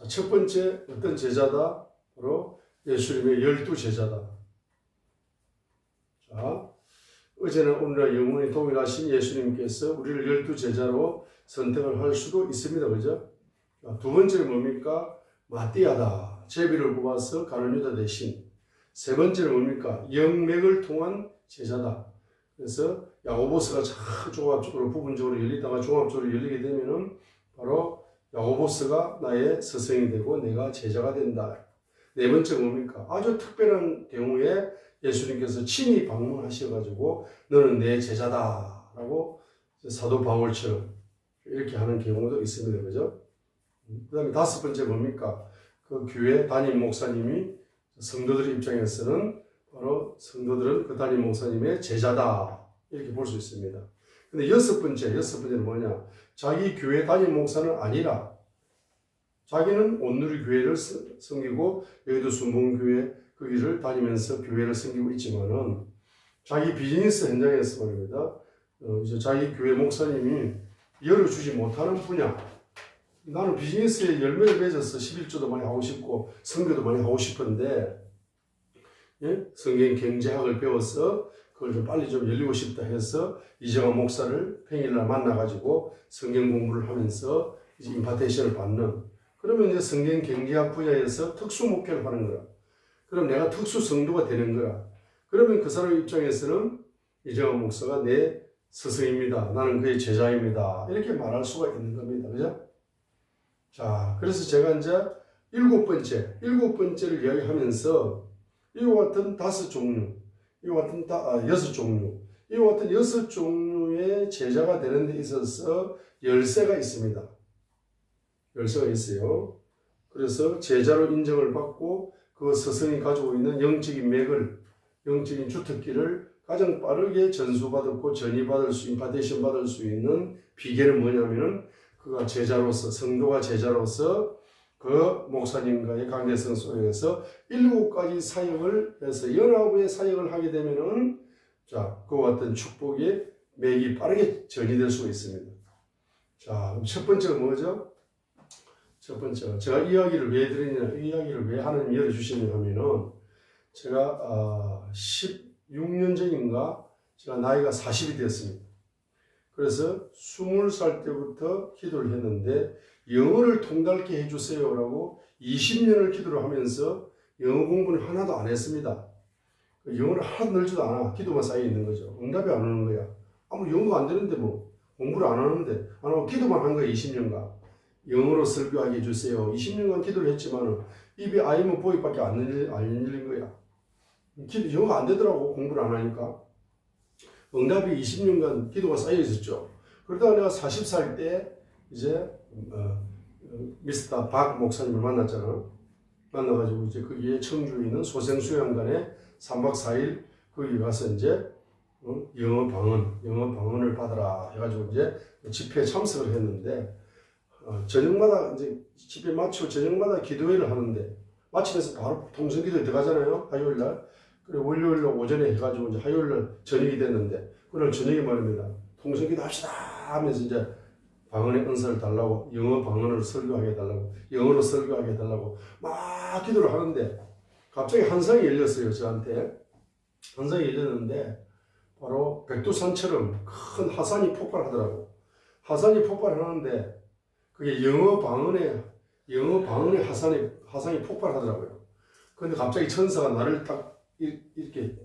자, 첫 번째 어떤 제자다? 바로 예수님의 12제자다. 자, 어제나 오늘날 영원히 동일하신 예수님께서 우리를 12제자로 선택을 할 수도 있습니다. 그죠? 자, 두 번째는 뭡니까? 마띠아다. 제비를 뽑아서 가룟 유다 대신. 세 번째는 뭡니까? 영맥을 통한 제자다. 그래서 야고보스가 종합적으로 부분적으로 열리다가 종합적으로 열리게 되면은 바로 야고보스가 나의 스승이 되고 내가 제자가 된다. 네 번째 뭡니까? 아주 특별한 경우에 예수님께서 친히 방문하셔가지고 너는 내 제자다 라고 사도 바울처럼 이렇게 하는 경우도 있습니다. 그죠? 그 다음에 다섯 번째 뭡니까? 그 교회 담임 목사님이 성도들 입장에서는 바로 성도들은 그 담임 목사님의 제자다 이렇게 볼 수 있습니다. 근데 여섯 번째는 뭐냐? 자기 교회 담임 목사는 아니라 자기는 온누리 교회를 섬기고 여기도 순봉교회 그 일을 다니면서 교회를 섬기고 있지만은 자기 비즈니스 현장에서 말입니다. 이제 자기 교회 목사님이 열어주지 못하는 분야. 나는 비즈니스에 열매를 맺어서 11조도 많이 하고 싶고 선교도 많이 하고 싶은데 예? 성경 경제학을 배워서 그걸 좀 빨리 좀 열리고 싶다 해서 이정환 목사를 평일날 만나가지고 성경 공부를 하면서 이제 임파테이션을 받는 그러면 이제 성경 경제학 분야에서 특수 목회를 하는 거라. 그럼 내가 특수 성도가 되는 거라. 그러면 그 사람 입장에서는 이정환 목사가 내 스승입니다. 나는 그의 제자입니다. 이렇게 말할 수가 있는 겁니다. 그죠? 자, 그래서 제가 이제 일곱 번째를 이야기하면서 이와 같은 다섯 종류, 이와 같은 여섯 종류, 이와 같은 여섯 종류의 제자가 되는 데 있어서 열쇠가 있습니다. 열쇠가 있어요. 그래서 제자로 인정을 받고 그 스승이 가지고 있는 영적인 맥을, 영적인 주특기를 가장 빠르게 전수받고 전이받을 수, 임파테이션 받을 수 있는 비결은 뭐냐면은 그가 제자로서, 성도가 제자로서 그 목사님과의 관계성 속에서 7가지 사역을 해서 19의 사역을 하게 되면은 자, 그와 같은 축복의 맥이 빠르게 전이될 수가 있습니다. 자, 그럼 첫 번째가 뭐죠? 첫 번째가 제가 이 이야기를 왜 드리냐, 이 이야기를 왜 하나님 열어주시냐 하면은 제가 16년 전인가 제가 나이가 40이 되었습니다. 그래서 20살 때부터 기도를 했는데 영어를 통달케 해주세요 라고 20년을 기도를 하면서 영어 공부는 하나도 안 했습니다. 영어를 하나도 늘지도 않아. 기도만 쌓여 있는 거죠. 응답이 안 오는 거야. 아무 영어가 안 되는데 뭐 공부를 안 하는데 안 하고 기도만 한 거야. 20년간 영어로 설교하게 해주세요. 20년간 기도를 했지만 입에 아이면 보이밖에 안 열린 거야. 영어가 안 되더라고. 공부를 안 하니까. 응답이 20년간 기도가 쌓여 있었죠. 그러다가 내가 40살 때 이제 미스터 박 목사님을 만났잖아. 만나가지고 이제 거기에 청주에 있는 소생수양관에 3박 4일 거기 가서 이제 영어 방언을 받아라 해가지고 이제 집회에 참석을 했는데 저녁마다 이제 집회 마치고 저녁마다 기도회를 하는데 마치면서 바로 통성기도에 들어가잖아요. 화요일날. 그리고 월요일 오전에 해가지고 이제 화요일날 저녁이 됐는데 그날 저녁에 말입니다. 통성기도 합시다 하면서 이제 방언의 은사를 달라고 영어 방언을 설교하게 해달라고 영어로 설교하게 해달라고 막 기도를 하는데 갑자기 한상이 열렸어요. 저한테 한상이 열렸는데 바로 백두산처럼 큰 화산이 폭발하더라고. 화산이 폭발하는데 그게 영어 방언의 화산이 폭발하더라고요. 그런데 갑자기 천사가 나를 딱 이렇게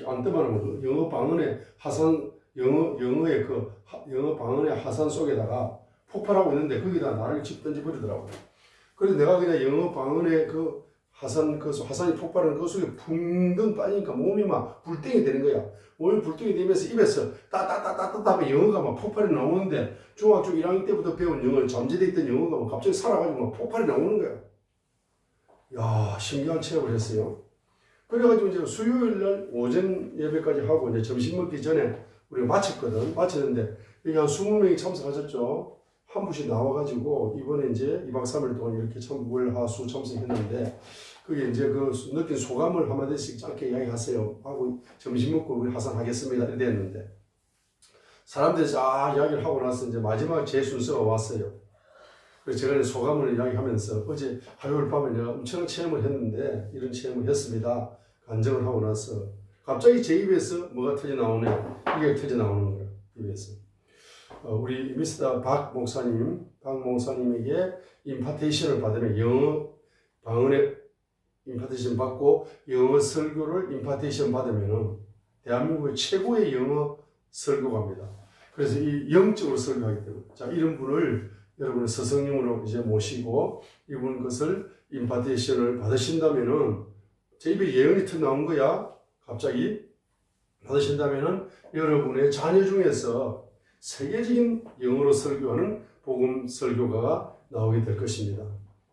안떠만한 거죠. 영어 방언의 화산, 영어 방언의 화산 속에다가 폭발하고 있는데 거기다 나를 집 던져버리더라고요. 그래서 내가 그냥 영어 방언의 화산이 폭발하는 그 속에 붕덩 빠지니까 몸이 막 불덩이 되는 거야. 몸이 불덩이 되면서 입에서 따따따따따 하면 영어가 막 폭발이 나오는데 중학교 1학년 때부터 배운 영어, 잠재되어 있던 영어가 막 갑자기 살아가지고 막 폭발이 나오는 거야. 야, 신기한 체험을 했어요. 그래가지고 이제 수요일날 오전 예배까지 하고 이제 점심 먹기 전에 우리가 마쳤거든. 마쳤는데 여기 한 20명이 참석하셨죠. 한 분씩 나와가지고 이번에 이제 2박 3일 동안 이렇게 월, 화, 수 참석했는데 그게 이제 그 느낀 소감을 한마디씩 짧게 이야기하세요 하고 점심 먹고 우리 하산하겠습니다 이렇게 됐는데 사람들이 이야기를 하고 나서 이제 마지막 제 순서가 왔어요. 그래서 제가 소감을 이야기하면서 어제 화요일 밤에 내가 엄청난 체험을 했는데 이런 체험을 했습니다. 간증을 하고 나서 갑자기 제 입에서 뭐가 터져 나오네. 이게 터져 나오는 거예요. 입에서. 우리 미스터 박 목사님에게 임파테이션을 받으면 영어 방언에 임파테이션 받고 영어 설교를 임파테이션 받으면 대한민국의 최고의 영어 설교가입니다. 그래서 이 영적으로 설교하기 때문에 자 이런 분을 여러분의 스승님으로 이제 모시고 이분 것을 임파테이션을 받으신다면은 제 입에 예언이 터 나온 거야. 갑자기 받으신다면은 여러분의 자녀 중에서 세계적인 영어로 설교하는 복음 설교가가 나오게 될 것입니다.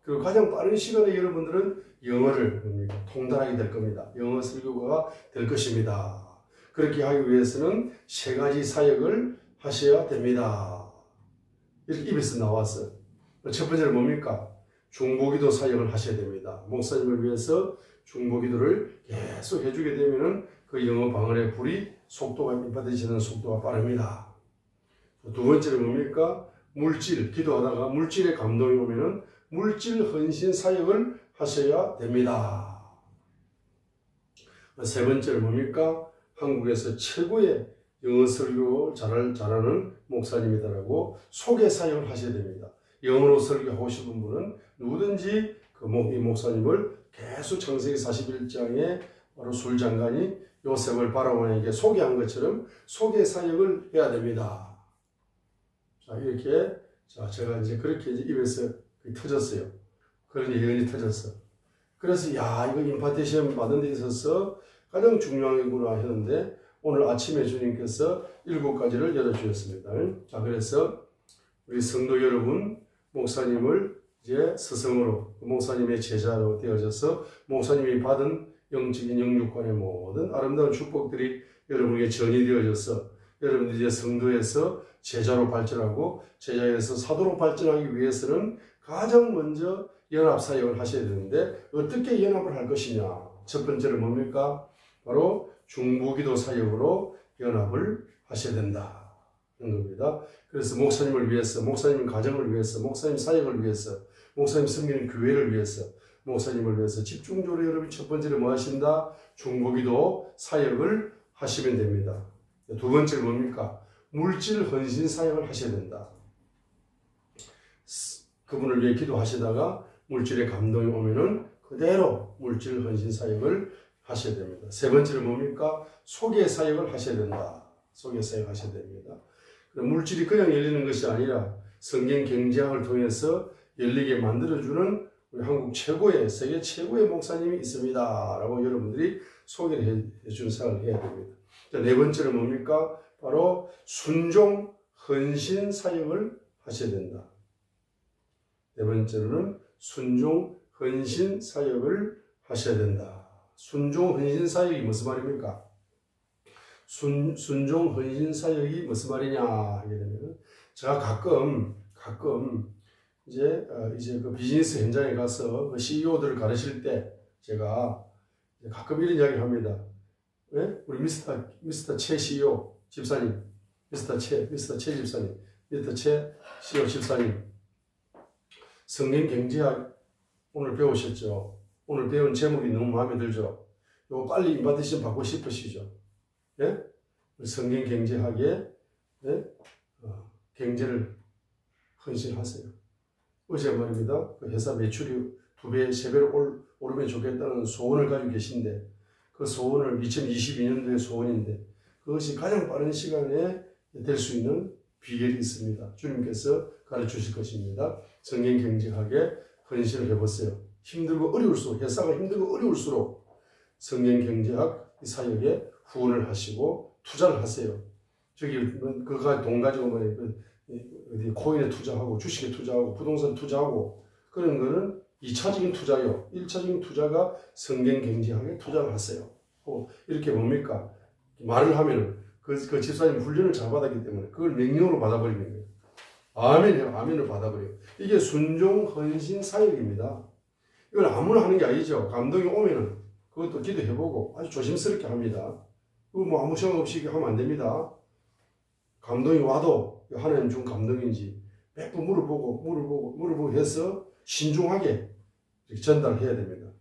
그리고 가장 빠른 시간에 여러분들은 영어를 통달하게 될 겁니다. 영어 설교가가 될 것입니다. 그렇게 하기 위해서는 세 가지 사역을 하셔야 됩니다. 이렇게 입에서 나왔어요. 첫 번째는 뭡니까? 중보기도 사역을 하셔야 됩니다. 목사님을 위해서 중보기도를 계속 해주게 되면은 그 영어 방언의 불이 속도가 임파되시는 속도가 빠릅니다. 두 번째는 뭡니까? 물질, 기도하다가 물질의 감동이 오면은 물질 헌신 사역을 하셔야 됩니다. 세 번째는 뭡니까? 한국에서 최고의 영어 설교 잘하는 목사님이다라고 소개 사역을 하셔야 됩니다. 영어로 설교하고 싶은 분은 누구든지 이 목사님을 계속 창세기 41장에 바로 술장관이 요셉을 바라왕에게 소개한 것처럼 소개 사역을 해야 됩니다. 자, 이렇게, 자, 제가 이제 그렇게 입에서 터졌어요. 그런 예언이 터졌어. 그래서, 야, 이거 임파테이션 받은 데 있어서 가장 중요하구나 하셨는데, 오늘 아침에 주님께서 7가지를 열어주셨습니다. 자, 그래서 우리 성도 여러분, 목사님을 이제 스승으로, 목사님의 제자로 되어져서 목사님이 받은 영적인 영육관의 모든 아름다운 축복들이 여러분에게 전이 되어져서 여러분들이 이제 성도에서 제자로 발전하고 제자에서 사도로 발전하기 위해서는 가장 먼저 연합사역을 하셔야 되는데 어떻게 연합을 할 것이냐. 첫 번째는 뭡니까? 바로 중보기도 사역으로 연합을 하셔야 된다는 겁니다. 그래서 목사님을 위해서, 목사님 가정을 위해서, 목사님 사역을 위해서, 목사님 섬기는 교회를 위해서, 목사님을 위해서 집중적으로 여러분이 첫 번째로 뭐 하신다? 중보기도 사역을 하시면 됩니다. 두 번째는 뭡니까? 물질 헌신 사역을 하셔야 된다. 그분을 위해 기도하시다가 물질의 감동이 오면은 그대로 물질 헌신 사역을 하셔야 됩니다. 세 번째는 뭡니까? 소개 사역을 하셔야 된다. 소개 사역 하셔야 됩니다. 물질이 그냥 열리는 것이 아니라 성경 경제학을 통해서 열리게 만들어주는 우리 한국 최고의, 세계 최고의 목사님이 있습니다. 라고 여러분들이 소개를 해주는 사역을 해야 됩니다. 네 번째는 뭡니까? 바로 순종 헌신 사역을 하셔야 된다. 네 번째로는 순종 헌신 사역을 하셔야 된다. 순종 헌신 사역이 무슨 말입니까? 순종 헌신 사역이 무슨 말이냐 하게 되면 제가 가끔 이제 그 비즈니스 현장에 가서 그 CEO들을 가르칠 때 제가 가끔 이런 이야기를 합니다. 네? 우리 미스터 최 CEO 집사님, 미스터 최 집사님, 미스터 최 CEO 집사님, 성경 경제학 오늘 배우셨죠? 오늘 배운 제목이 너무 마음에 들죠? 이거 빨리 임파테이션 받고 싶으시죠? 예? 성경 경제학에 경제를 헌신하세요. 어제 말입니다. 그 회사 매출이 2배, 3배로 오르면 좋겠다는 소원을 가지고 계신데 그 소원을 2022년도의 소원인데 그것이 가장 빠른 시간에 될 수 있는 비결이 있습니다. 주님께서 가르쳐 주실 것입니다. 성경 경제학에 헌신을 해보세요. 힘들고 어려울수록, 회사가 힘들고 어려울수록 성경 경제학 이 사역에 후원을 하시고 투자를 하세요. 저기 그가 돈 가지고 뭐 어디 코인에 투자하고 주식에 투자하고 부동산 투자하고 그런 거는 2차적인 투자요. 1차적인 투자가 성경 경제학에 투자를 하세요. 이렇게 뭡니까? 말을 하면 그 집사님 훈련을 잘 받았기 때문에 그걸 명령으로 받아버리는 거예요. 아멘이요. 아멘을 받아버려요. 이게 순종 헌신 사역입니다. 이걸 아무나 하는 게 아니죠. 감동이 오면은 그것도 기도해보고 아주 조심스럽게 합니다. 그거 뭐 아무 생각 없이 하면 안 됩니다. 감동이 와도 하나님 준 감동인지 몇 번 물어보고 해서 신중하게 이렇게 전달해야 됩니다.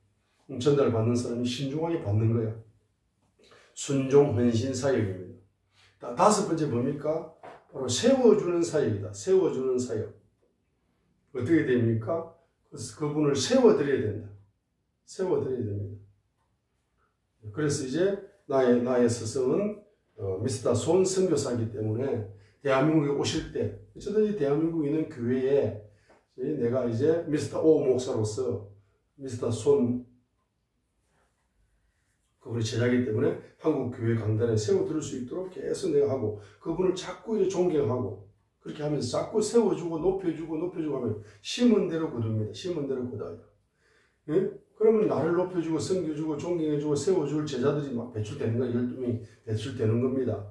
전달받는 사람이 신중하게 받는 거야. 순종, 헌신 사역입니다. 다섯 번째 뭡니까? 바로 세워주는 사역이다. 세워주는 사역. 어떻게 됩니까? 그분을 세워드려야 된다. 세워드려야 됩니다. 그래서 이제 나의 스승은 미스터 손 선교사이기 때문에 대한민국에 오실 때 어쩌든지 대한민국에 있는 교회에 내가 이제 미스터 오 목사로서 미스터 손 그분이 제자이기 때문에 한국 교회 강단에 세워드릴 수 있도록 계속 내가 하고 그분을 자꾸 이제 존경하고 그렇게 하면서 자꾸 세워주고 높여주고 하면 심은 대로 거둡니다. 심은 대로 거둬요. 예? 그러면 나를 높여주고 섬겨주고 존경해주고 세워줄 제자들이 막 배출되는 거예요. 12명이 배출되는 겁니다.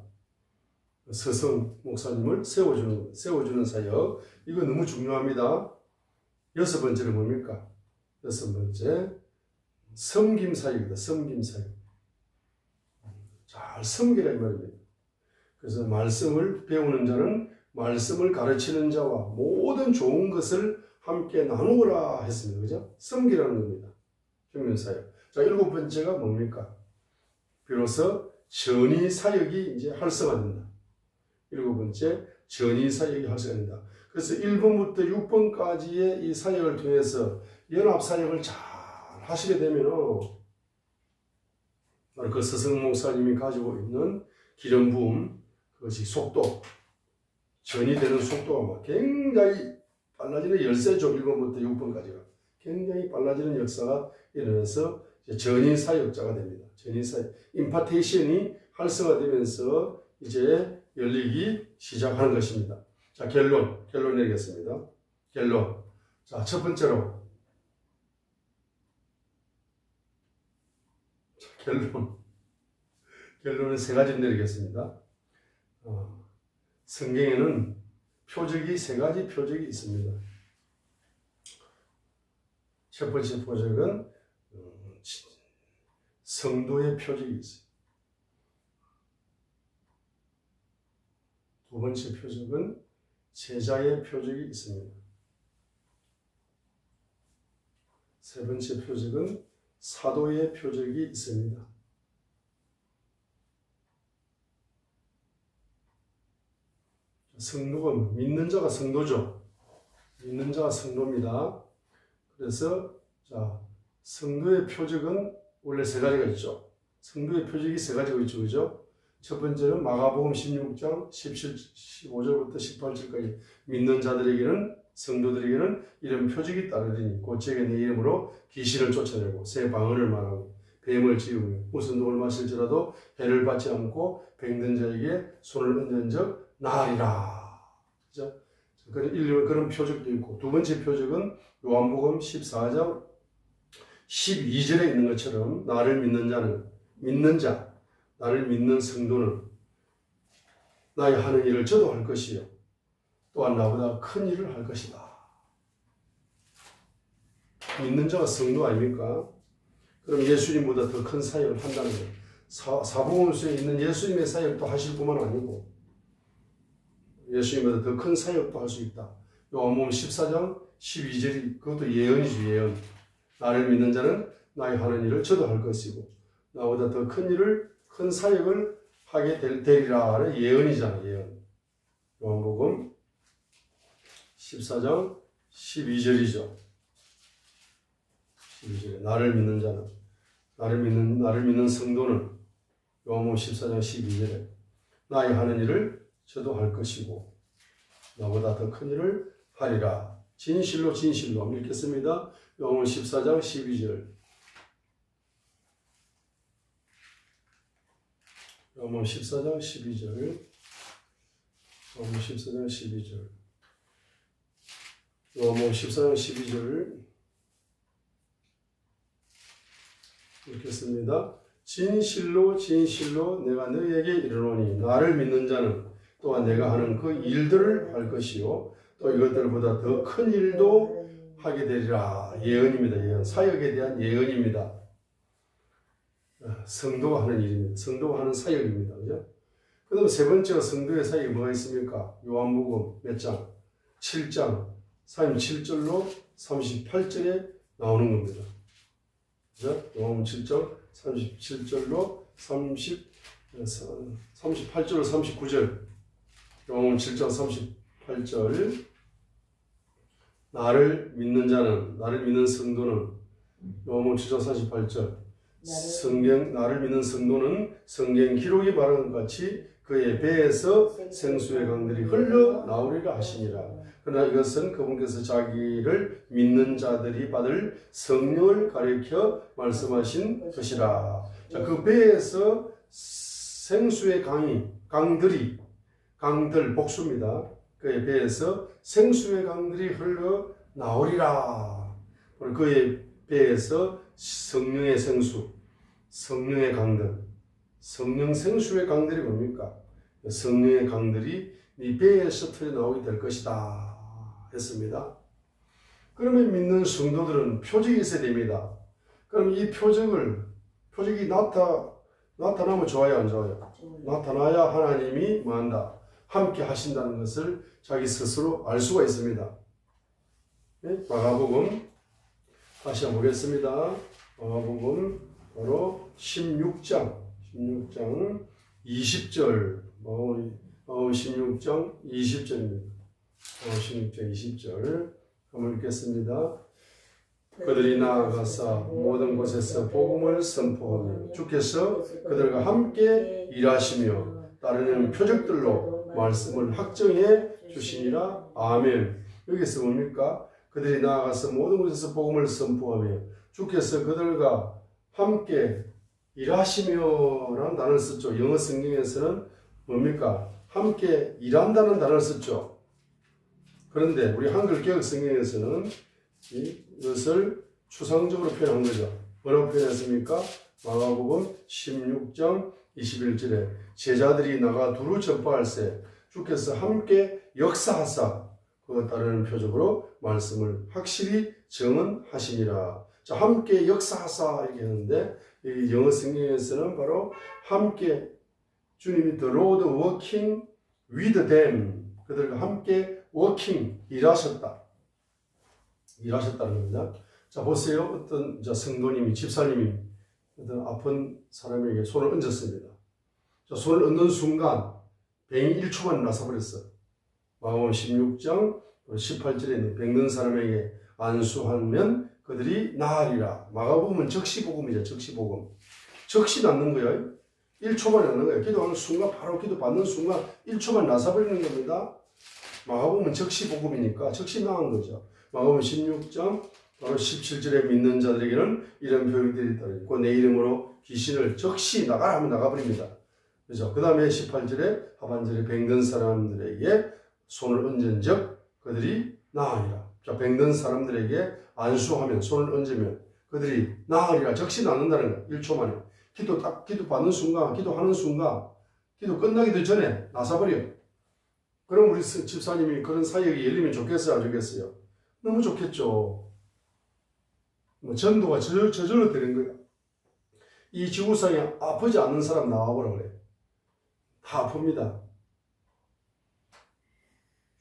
스승 목사님을 세워주는 사역. 이거 너무 중요합니다. 여섯 번째는 뭡니까? 여섯 번째, 섬김 사역이다. 섬김 사역. 잘 섬기라 이 말입니다. 그래서 말씀을 배우는 자는 말씀을 가르치는 자와 모든 좋은 것을 함께 나누어라 했습니다. 그죠? 섬기라는 겁니다. 평면 사역. 자, 일곱 번째가 뭡니까? 비로소 전이 사역이 이제 활성화된다. 일곱 번째, 전이 사역이 활성화된다. 그래서 1번부터 6번까지의 이 사역을 통해서 연합 사역을 잘 하시게 되면 바로 그 스승 목사님이 가지고 있는 기름 부음, 그것이 속도, 전이 되는 속도가 막 굉장히 빨라지는 열쇠죠. 1번부터 6번까지가. 굉장히 빨라지는 역사가 일어나서 전인 사역자가 됩니다. 전인 사역. 임파테이션이 활성화되면서 이제 열리기 시작하는 것입니다. 자, 결론 내리겠습니다. 결론. 자, 첫 번째로. 결론은 세 가지 내리겠습니다. 성경에는 표적이 세 가지 표적이 있습니다. 첫 번째 표적은 성도의 표적이 있어요. 두 번째 표적은 제자의 표적이 있습니다. 세 번째 표적은 사도의 표적이 있습니다. 성도가 믿는 자가 성도죠. 믿는 자가 성도입니다. 그래서 자, 성도의 표적은 원래 세 가지가 있죠. 성도의 표적이 세 가지가 있죠. 그죠? 첫 번째는 마가복음 16장 15절부터 18절까지 믿는 자들에게는 성도들에게는 이런 표적이 따르리니 곧 제게 내 이름으로 귀신을 쫓아내고 새 방언을 말하고 뱀을 지우며 무슨 독을 마실지라도 해를 받지 않고 병든 자에게 손을 얹은 적 나으리라. 그죠? 그런 표적도 있고 두 번째 표적은 요한복음 14장 12절에 있는 것처럼 나를 믿는 자는 나를 믿는 성도는 나의 하는 일을 저도 할 것이요 또한 나보다 큰 일을 할 것이다. 믿는 자가 성도 아닙니까? 그럼 예수님보다 더 큰 사역을 한다는 거예요. 사복음서에 있는 예수님의 사역도 하실 뿐만 아니고 예수님보다 더 큰 사역도 할 수 있다. 요한복음 14장 12절이 그것도 예언이죠. 예언. 나를 믿는 자는 나의 하는 일을 저도 할 것이고 나보다 더 큰 사역을 하게 되리라 하는 예언이잖아요. 예언. 요한복음 14장 12절이죠. 12절에 나를 믿는 자는 나를 믿는 성도는 요한복음 14장 12절에 나의 하는 일을 저도 할 것이고 나보다 더 큰 일을 하리라. 진실로 읽겠습니다. 요한복음 14장 12절. 요한복음 14장 12절. 요한복음 14장 12절. 요한복음 14장 12절 읽겠습니다. 진실로 내가 너희에게 이르노니 나를 믿는 자는 또한 내가 하는 그 일들을 할 것이요 또 이것들보다 더 큰 일도 하게 되리라. 예언입니다. 예언. 사역에 대한 예언입니다. 성도가 하는 일입니다. 성도가 하는 사역입니다. 그죠? 그 다음 세 번째가 성도의 사역이 뭐가 있습니까? 요한복음 몇 장? 7장 37절로 38절에 나오는 겁니다. 그죠? 요한복음 7장 37절로 38절로 39절. 요한복음 7장 38절. 나를 믿는 자는, 나를 믿는 성도는, 요한복음 7장 48절. 나를 믿는 성도는 성경 기록이 말하는 것 같이 그의 배에서 생수의 강들이 흘러나오리라 하시니라. 그러나 이것은 그분께서 자기를 믿는 자들이 받을 성령을 가리켜 말씀하신 것이라. 자, 그 배에서 생수의 강들 복수입니다. 그의 배에서 생수의 강들이 흘러나오리라. 그의 배에서 성령의 생수, 성령의 강들, 성령 생수의 강들이 뭡니까? 성령의 강들이 네 배에서 튀어나오게 될 것이다 했습니다. 그러면 믿는 성도들은 표적이 있어야 됩니다. 그럼 이 표적이 나타나면 좋아요, 안 좋아요? 나타나야 하나님이 뭐한다? 함께 하신다는 것을 자기 스스로 알 수가 있습니다. 네? 마가복음 다시 한번 보겠습니다. 마가복음 바로 16장 20절. 마가복음 16장 20절입니다. 16장 20절 한번 읽겠습니다. 그들이 나아가서 모든 곳에서 복음을 선포하며 주께서 그들과 함께 일하시며 따르는 표적들로 말씀을 확정해 주시니라. 아멘. 여기서 뭡니까? 그들이 나아가서 모든 곳에서 복음을 선포하며 주께서 그들과 함께 일하시며라는 단어를 썼죠. 영어 성경에서는 뭡니까? 함께 일한다는 단어를 썼죠. 그런데 우리 한글 개역 성경에서는 이것을 추상적으로 표현한 거죠. 뭐라고 표현했습니까? 마가복음 16장 21절에 제자들이 나가 두루 전파할세 주께서 함께 역사하사 그와 따르는 표적으로 말씀을 확실히 증언하시니라. 자, 함께 역사하사 이렇게 했는데 이 영어 성경에서는 바로 함께 주님이 the Lord working with them 그들과 함께 working 일하셨다는 겁니다. 자, 보세요. 어떤 성도님이 집사님이 어떤 아픈 사람에게 손을 얹었습니다. 자, 손을 얹는 순간 병이 1초만 나서버렸어. 마가복음 16장 18절에 병든 사람에게 안수하면 그들이 나으리라. 마가복음은 적시복음이죠. 적시복음. 적시 낫는 거예요. 1초만 낫는 거예요. 기도하는 순간 바로 기도 받는 순간 1초만 나서버리는 겁니다. 마가복음은 적시복음이니까 적시 나은 거죠. 마가복음 16장 바로 17절에 믿는 자들에게는 이런 표현들이 있고 내 이름으로 귀신을 적시 나가라 하면 나가버립니다. 그죠? 그 다음에 18절에 하반절에 병든 사람들에게 손을 얹은 적 그들이 나으리라. 자, 병든 사람들에게 안수하면 손을 얹으면 그들이 나으리라. 적시 낫는다는 거예요. 1초 만에. 기도 받는 순간, 기도하는 순간, 기도 끝나기도 전에 나서버려. 그럼 우리 집사님이 그런 사역이 열리면 좋겠어요? 안 좋겠어요? 너무 좋겠죠. 전도가 저절로 되는 거야. 이 지구상에 아프지 않는 사람 나와보라 그래. 다 아픕니다.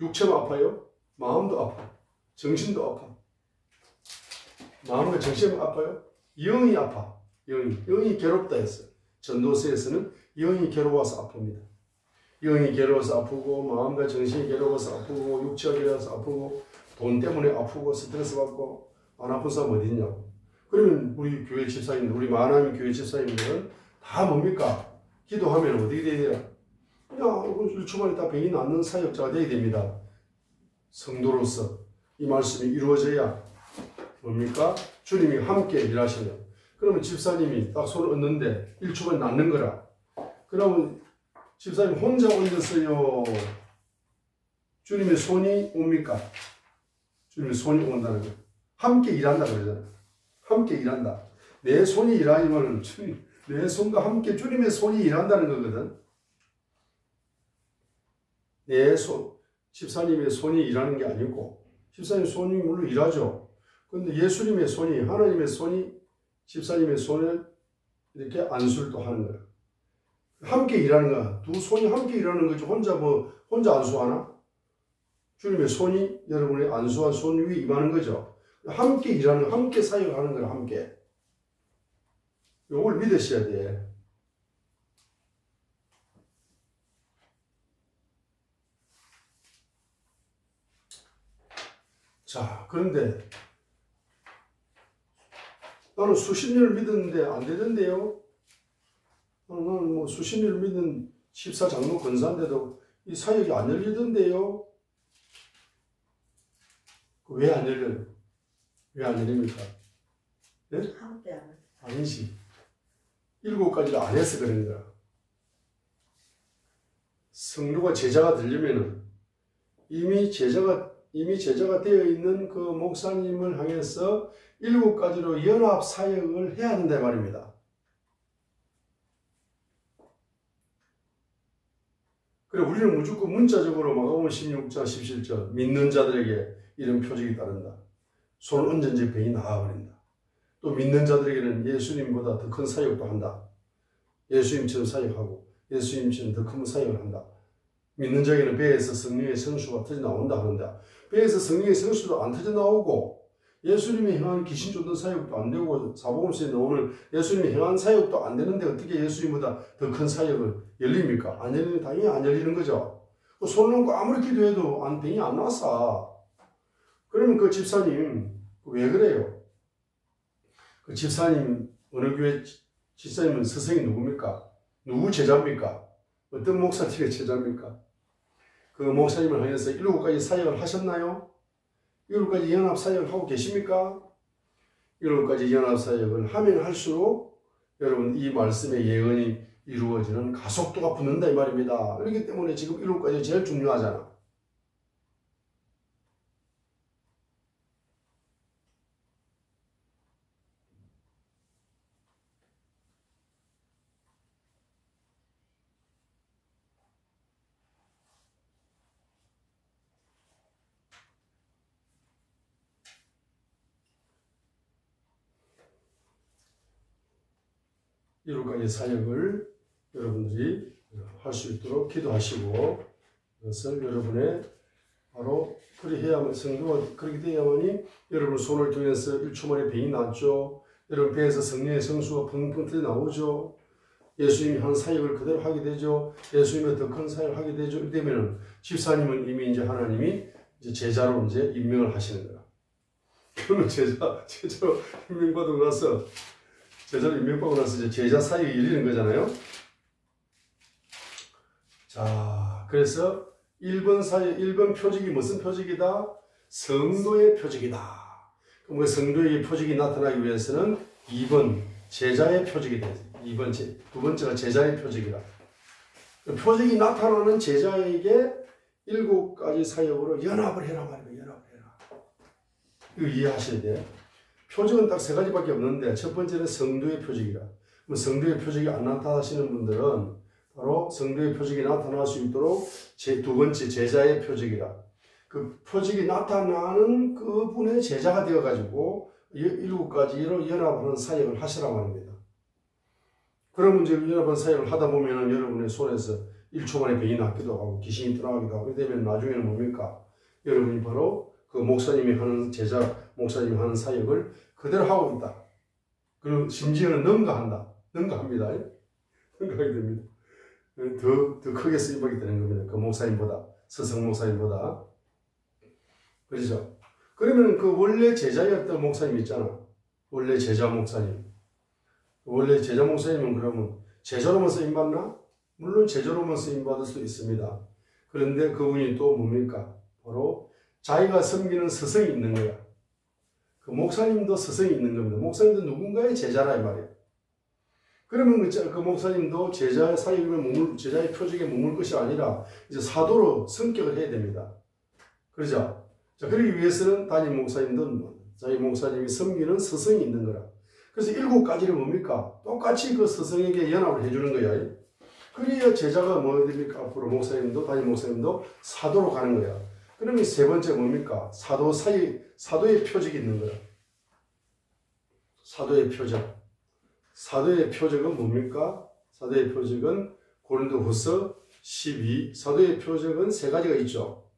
육체가 아파요. 마음도 아파. 정신도 아파. 마음과 정신이 아파요. 영이 아파. 영이 괴롭다 했어요. 전도서에서는 영이 괴로워서 아픕니다. 영이 괴로워서 아프고 마음과 정신이 괴로워서 아프고 육체가 괴로워서 아프고 돈 때문에 아프고 스트레스 받고 안 아픈 사람 어디 있냐고. 그러면 우리 교회 집사님들, 우리 마나임 교회 집사님들은 다 뭡니까? 기도하면 어떻게 돼야 돼요? 그냥 1초만에 다 병이 낫는 사역자가 되어야 됩니다. 성도로서 이 말씀이 이루어져야 뭡니까? 주님이 함께 일하시면. 그러면 집사님이 딱 손을 얹는데 1초만 낫는 거라. 그러면 집사님 혼자 얹었어요. 주님의 손이 옵니까? 주님의 손이 온다는 거예요. 함께 일한다 그러잖아요. 함께 일한다. 내 손이 일하면 내 손과 함께 주님의 손이 일한다는 거거든. 내 손, 집사님의 손이 일하는 게 아니고 집사님 손이 물론 일하죠. 그런데 예수님의 손이, 하나님의 손이 집사님의 손을 이렇게 안수를 또 하는 거예요. 함께 일하는 거야. 두 손이 함께 일하는 거지 혼자 안수하나? 주님의 손이 여러분의 안수한 손 위에 임하는 거죠. 함께 일하는, 함께 사역하는 거라, 함께. 요걸 믿으셔야 돼. 자, 그런데 나는 수십 년을 믿었는데 안 되던데요? 나는 뭐 수십 년을 믿는 집사 장로 권사인데도 이 사역이 안 열리던데요? 왜 안 열려요? 왜 안 열립니까? 네? 아니지. 7가지를 안 해서 그런 거야. 성도가 제자가 되려면은 이미 제자가 되어 있는 그 목사님을 향해서 7가지로 연합 사역을 해야 한다 말입니다. 그래 우리는 무조건 문자적으로 마가복음 16장 17절 믿는 자들에게 이런 표적이 따른다. 손 얹은 병이 나아버린다. 또 믿는 자들에게는 예수님보다 더 큰 사역도 한다. 예수님처럼 사역하고 예수님처럼 더 큰 사역을 한다. 믿는 자에게는 배에서 성령의 성수가 터져 나온다 하는데 배에서 성령의 성수도 안 터져 나오고 예수님이 행한 귀신 쫓는 사역도 안 되고 사복음서에 나오는 예수님이 행한 사역도 안 되는데 어떻게 예수님보다 더 큰 사역을 열립니까? 안 열리는 당연히 안 열리는 거죠. 손 놓고 아무리 기도해도 병이 안 났어. 그러면 그 집사님 왜 그래요? 그 집사님 어느 교회 집사님은 스승이 누굽니까? 누구 제자입니까? 어떤 목사님의 제자입니까? 그 목사님을 향해서 7가지 사역을 하셨나요? 7가지 연합 사역을 하고 계십니까? 7가지 연합 사역을 하면 할수록 여러분 이 말씀의 예언이 이루어지는 가속도가 붙는다 이 말입니다. 그렇기 때문에 지금 7가지 제일 중요하잖아. 일곱 가지 사역을 여러분들이 할 수 있도록 기도하시고 그것을 여러분의 바로 그렇게 해야만 성도가 그렇게 되어야만이 여러분 손을 통해서 1초 만에 병이 낫죠. 여러분 배에서 성령의 성수가 펑펑 터져 나오죠. 예수님이 한 사역을 그대로 하게 되죠. 예수님의 더 큰 사역을 하게 되죠. 이렇게 되면은 집사님은 이미 이제 하나님이 이제 제자로 이제 임명을 하시는 거야. 그러면 제자로 임명받고 나서 제자로 임명받고 나서 이제 제자 사역이 열리는 거잖아요. 자, 그래서 1번 사역, 1번 표적이 무슨 표적이다? 성도의 표적이다. 그럼 그 성도의 표적이 나타나기 위해서는 2번 제자의 표적이 되지. 두 번째가 제자의 표적이라. 표적이 나타나는 제자에게 7가지 사역으로 연합을 해라 말이에요. 연합을 해라. 이거 이해하셔야 돼요. 표적은 딱 3가지밖에 없는데 첫 번째는 성도의 표적이라. 그럼 성도의 표적이 안 나타나시는 분들은 바로 성도의 표적이 나타날 수 있도록 두 번째 제자의 표적이라. 그 표적이 나타나는 그분의 제자가 되어가지고 7가지로 연합하는 사역을 하시라 말입니다. 그러면 이제 연합한 사역을 하다 보면 여러분의 손에서 1초 만에 병이 낫기도 하고 귀신이 떠나기도 하고 그렇게 되면 나중에는 뭡니까? 여러분이 바로 그 목사님이 하는 목사님이 하는 사역을 그대로 하고 있다. 그리고 심지어는 능가합니다. 능가하게 됩니다. 더 크게 쓰임받게 되는 겁니다. 그 목사님보다, 스승 목사님보다. 그렇죠? 그러면 그 원래 제자였던 목사님 있잖아. 원래 제자 목사님. 원래 제자 목사님은 그러면 제자로만 쓰임받나? 물론 제자로만 쓰임받을 수도 있습니다. 그런데 그분이 또 뭡니까? 바로 자기가 섬기는 스승이 있는 거야. 그 목사님도 스승이 있는 겁니다. 목사님도 누군가의 제자라 이 말이에요. 그러면 그 목사님도 제자의 사역에 제자의 표적에 머물 것이 아니라 이제 사도로 성격을 해야 됩니다. 그렇죠? 자, 그러기 위해서는 담임 목사님도 자기 목사님이 섬기는 스승이 있는 거라. 그래서 7가지를 뭡니까? 똑같이 그 스승에게 연합을 해주는 거야. 그래야 제자가 뭐 됩니까? 앞으로 목사님도 담임 목사님도 사도로 가는 거야. 그러면 세 번째 뭡니까? 사도의 표적이 있는 거야. 사도의 표적. 사도의 표적은 뭡니까? 사도의 표적은 고린도후서 12. 사도의 표적은 3가지가 있죠.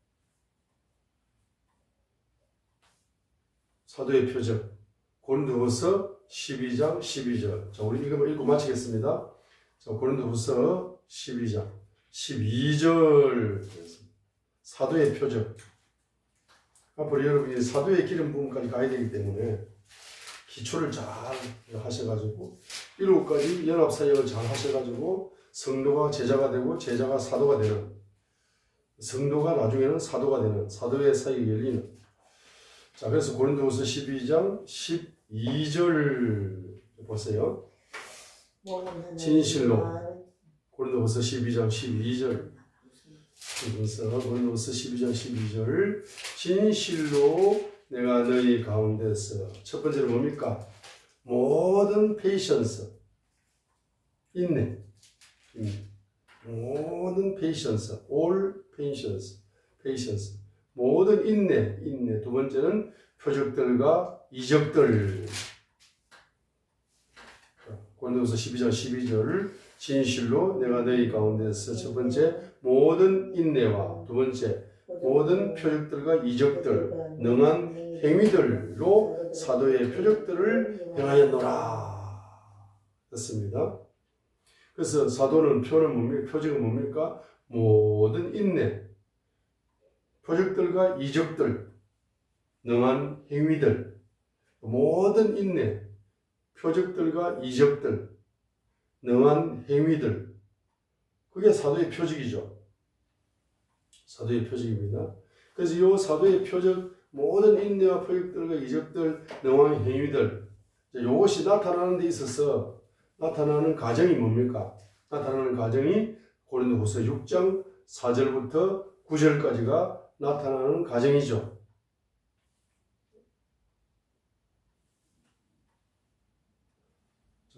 사도의 표적. 고린도후서 12장 12절. 자, 우리 이거 읽고 마치겠습니다. 자, 고린도후서 12장 12절. 사도의 표적. 앞으로 여러분이 사도의 기름 부분까지 가야 되기 때문에 기초를 잘 하셔가지고 7가지 연합사역을 잘 하셔가지고 성도가 제자가 되고 제자가 사도가 되는, 성도가 나중에는 사도가 되는, 사도의 사역이 열리는. 자, 그래서 고린도후서 12장 12절 보세요. 진실로. 고린도후서 12장 12절. 고린도후서 12장 12절. 진실로 내가 너희 가운데서. 첫 번째로 뭡니까? 모든 페이션스, 인내. 모든 페이션스, all patience. 모든 인내. 두 번째는 표적들과 이적들. 고린도후서 12장 12절. 진실로 내가 너희 가운데서. 첫 번째 모든 인내와, 두 번째 모든 표적들과 이적들, 능한 행위들로 사도의 표적들을 행하였노라. 됐습니다. 그래서 사도는 표는 뭡니까? 표적은 뭡니까? 모든 인내, 표적들과 이적들, 능한 행위들. 모든 인내, 표적들과 이적들, 능한 행위들. 그게 사도의 표적이죠. 사도의 표적입니다. 그래서 이 사도의 표적, 모든 인내와 표적들과 이적들, 능한 행위들, 이것이 나타나는 데 있어서 나타나는 과정이 뭡니까? 나타나는 과정이 고린도후서 6장 4절부터 9절까지가 나타나는 과정이죠.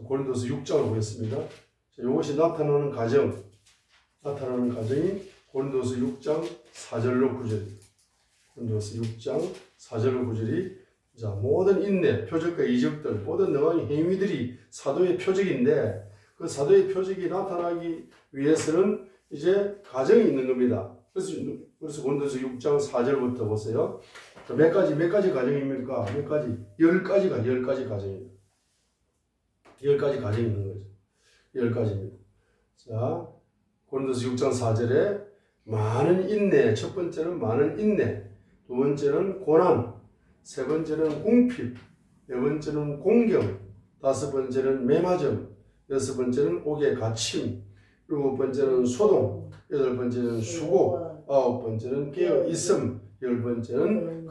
고린도후서 6장을 보겠습니다. 이것이 나타나는 과정이 고린도후서 6장 4절로 9절입니다. 고린도후서 6장 4절로 9절이 자, 모든 인내, 표적과 이적들, 모든 능한 행위들이 사도의 표적인데 그 사도의 표적이 나타나기 위해서는 이제 과정이 있는 겁니다. 그래서 고린도후서 6장 4절부터 보세요. 몇 가지 과정입니까? 몇 가지? 10가지 과정입니다. 10가지 과정이 있는 거죠. 10가지입니다. 자, 고린도서 6장 4절에 많은 인내, 첫 번째는 많은 인내, 두 번째는 고난, 세 번째는 궁핍, 네 번째는 공경, 다섯 번째는 매맞음, 여섯 번째는 옥에 갇힘, 일곱 번째는 소동, 여덟 번째는 수고, 아홉 번째는 깨어있음, 열 번째는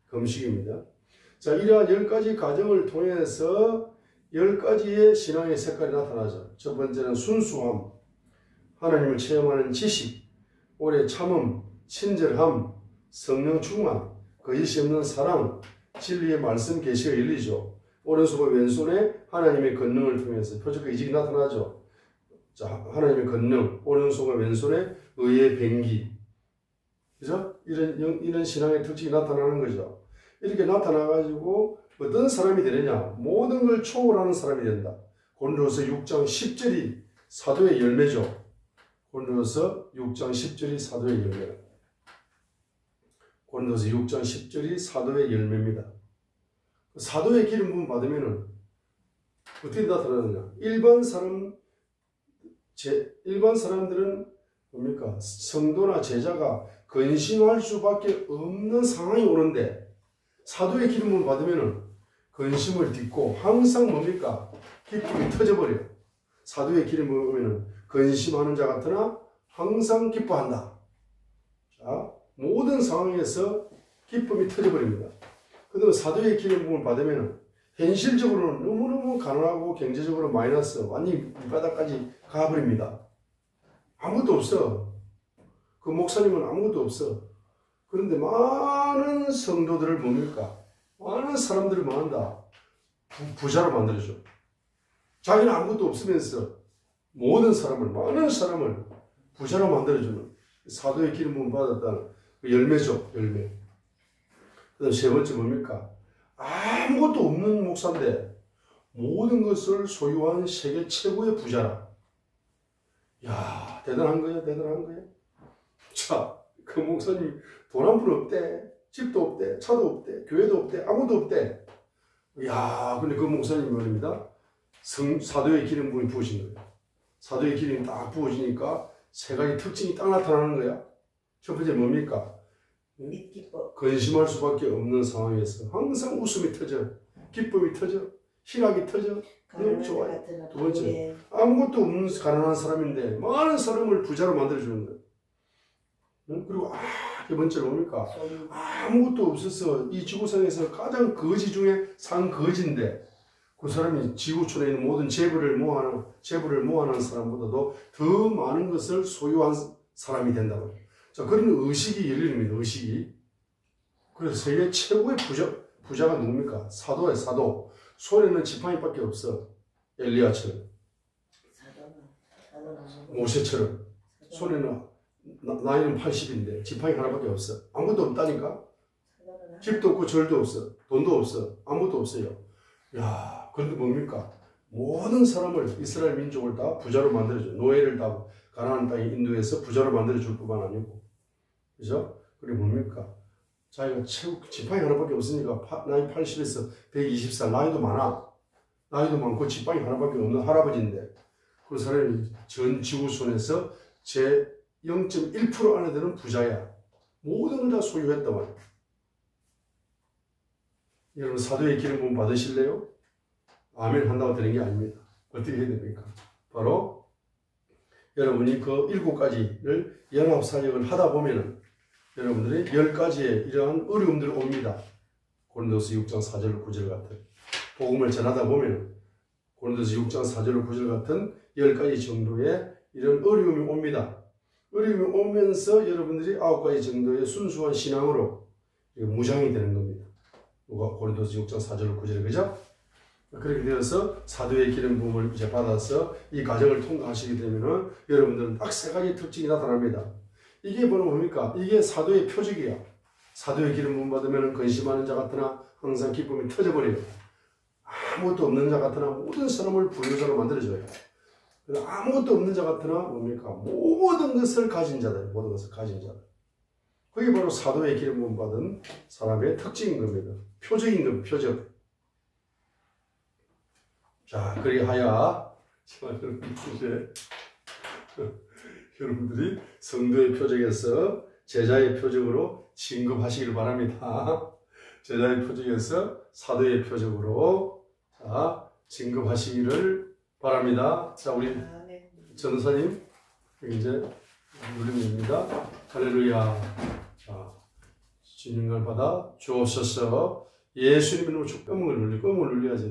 금식입니다. 자, 이러한 10가지 과정을 통해서 10가지의 신앙의 색깔이 나타나죠. 첫 번째는 순수함, 하나님을 체험하는 지식, 오래 참음, 친절함, 성령 충만, 거짓이 없는 사랑, 진리의 말씀 계시가 열리죠. 오른손과 왼손에 하나님의 권능을 통해서 표적과 이직이 나타나죠. 자, 하나님의 권능, 오른손과 왼손에 의의 병기. 그죠? 이런 신앙의 특징이 나타나는 거죠. 이렇게 나타나가지고 어떤 사람이 되느냐? 모든 걸 초월하는 사람이 된다. 고린도서 6장 10절이 사도의 열매죠. 고린도서 6장 10절이 사도의 열매다. 고린도서 6장 10절이 사도의 열매입니다. 사도의 기름 부음 받으면은 어떻게 나타나느냐? 일반 사람들은 뭡니까? 성도나 제자가 근심할 수밖에 없는 상황이 오는데 사도의 기름 부음 받으면은 근심을 딛고 항상 뭡니까? 기쁨이 터져버려요. 사도의 기름 부으면은 근심하는 자 같으나 항상 기뻐한다. 자, 모든 상황에서 기쁨이 터져버립니다. 그다음에 사도의 기름 부음을 받으면 현실적으로는 너무너무 가난하고 경제적으로 마이너스, 완전히 밑바닥까지 가버립니다. 아무것도 없어. 그 목사님은 아무것도 없어. 그런데 많은 성도들을 뭡니까? 많은 사람들을 만든다. 부자로 만들어줘. 자기는 아무것도 없으면서 모든 사람을, 많은 사람을 부자로 만들어주는 사도의 기름 부음 받았다는 그 열매죠. 열매. 그 다음 세 번째 뭡니까? 아무것도 없는 목사인데 모든 것을 소유한 세계 최고의 부자라. 야, 대단한 거야, 대단한 거야. 자, 그 목사님 돈 한 푼 없대. 집도 없대, 차도 없대, 교회도 없대, 아무도 없대. 이야, 근데 그 목사님이 말입니다. 사도의 기름 부이 부으신 거예요. 사도의 기름이 딱 부어지니까 세 가지 특징이 딱 나타나는 거야. 첫 번째 뭡니까? 근심할 수밖에 없는 상황에서 항상 웃음이 터져, 기쁨이 터져, 희락이 터져. 너무 좋아요. 두 번째, 아무것도 없는 가난한 사람인데 많은 사람을 부자로 만들어주는 거예요. 그리고 세 번째로 뭡니까? 아무것도 없어서 이 지구상에서 가장 거지 중에 상거지인데 그 사람이 지구촌에 있는 모든 재물을 모아놓은 사람보다도 더 많은 것을 소유한 사람이 된다고. 자, 그런 의식이 열리는 겁니다. 의식이. 그래서 세계 최고의 부자가 누굽니까? 사도예요, 사도. 손에는 지팡이밖에 없어. 엘리야처럼. 모세처럼. 손에는 나이는 80인데 지팡이 하나밖에 없어. 아무것도 없다니까. 집도 없고 절도 없어. 돈도 없어. 아무것도 없어요. 야, 그런데 뭡니까? 모든 사람을, 이스라엘 민족을 다 부자로 만들어줘. 노예를 다 가나안 땅에 인도해서 부자로 만들어줄 뿐만 아니고. 그죠? 그리고 뭡니까? 자기가 지팡이 하나밖에 없으니까 나이 80에서 120살, 나이도 많아. 나이도 많고 지팡이 하나밖에 없는 할아버지인데 그 사람이 전 지구촌에서 제 0.1% 안에 드는 부자야. 모든 걸 다 소유했단 말이야. 여러분 사도의 기름 부음 받으실래요? 아멘 한다고 되는 게 아닙니다. 어떻게 해야 됩니까? 바로 여러분이 그 7가지를 연합사역을 하다 보면은 여러분들이 10가지의 이러한 어려움들이 옵니다. 고린도서 6장 4절 9절 같은 복음을 전하다 보면 고린도서 6장 4절 9절 같은 10가지 정도의 이런 어려움이 옵니다. 어려움이 오면서 여러분들이 9가지 정도의 순수한 신앙으로 무장이 되는 겁니다. 고린도서 6장 4절 9절 그죠? 그렇게 되어서 사도의 기름 부음을 이제 받아서 이 과정을 통과하시게 되면은 여러분들은 딱 3가지 특징이 나타납니다. 이게 바로 뭡니까? 이게 사도의 표적이야. 사도의 기름 부음 받으면 근심하는 자 같으나 항상 기쁨이 터져버려요. 아무것도 없는 자 같으나 모든 사람을 부유자로 만들어줘요. 아무것도 없는 자 같으나 뭡니까? 모든 것을 가진 자들, 모든 것을 가진 자들. 그게 바로 사도의 기름 부음 받은 사람의 특징인 겁니다. 표적인 겁니다. 표적. 자, 그리하여 여러분들이 성도의 표적에서 제자의 표적으로 진급하시길 바랍니다. 제자의 표적에서 사도의 표적으로 진급하시기를 바랍니다. 자, 우리 전도사님 이제 물림입니다. 할렐루야. 자, 주님을 받아 주옵소서. 예수님 이름으로 껌을 눌려야지.